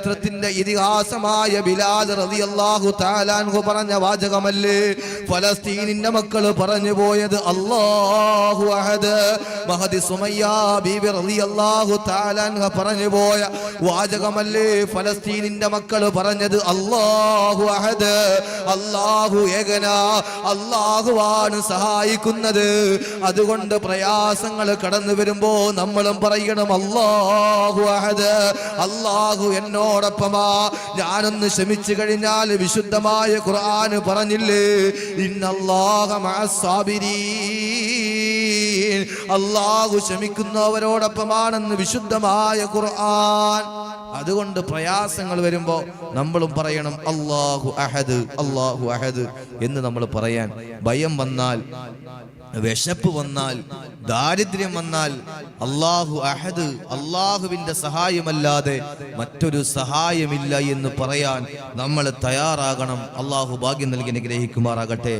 ചരിത്രത്തിന്റെ ഇതിഹാസമായ ബിലാൽ റളിയല്ലാഹു തആല അൻഹു പറഞ്ഞ വാചകമല്ലേ ഫലസ്തീനിന്റെ മക്കൾ പറഞ്ഞു പോയത് അല്ലാഹു അഹദ്. മഹദി സുമയ്യ ബീബി റളിയല്ലാഹു തആല അൻഹ പറഞ്ഞു പോയ വാചകമല്ലേ ഫലസ്തീനിന്റെ മക്കൾ പറഞ്ഞത് അല്ലാഹു അഹദ്. അല്ലാഹു ഏകനാ, അല്ലാഹുവാണ് സഹായിക്കുന്നത്. അതുകൊണ്ട് പ്രയാസങ്ങൾ കടന്നു വരുമ്പോ നമ്മളും പറയണം അല്ലാഹു അഹദ്, അല്ലാഹു എന്നോടൊപ്പമാ. ഞാനൊന്ന് ക്ഷമിച്ചു കഴിഞ്ഞാൽ വിശുദ്ധമായ ഖുർആൻ പറഞ്ഞില്ലേ ഇന്നല്ലാഹ മഅസ്സാബിരീൻ, അല്ലാഹു ക്ഷമിക്കുന്നവരോടൊപ്പമാണെന്ന് വിശുദ്ധമായ ഖുർആൻ. അതുകൊണ്ട് പ്രയാസങ്ങൾ വരുമ്പോ നമ്മളും പറയണം അല്ലാഹു അഹദ്, അല്ലാഹു അഹദ് എന്ന് നമ്മൾ പറയാൻ. ഭയം വന്നാൽ, വിശപ്പ് വന്നാൽ, ദാരിദ്ര്യം വന്നാൽ അല്ലാഹു അഹദ്, അല്ലാഹുവിന്റെ സഹായമല്ലാതെ മറ്റൊരു സഹായമില്ല എന്ന് പറയാൻ നമ്മൾ തയ്യാറാകണം. അല്ലാഹു ഭാഗ്യം നൽകി അനുഗ്രഹിക്കുമാറാകട്ടെ.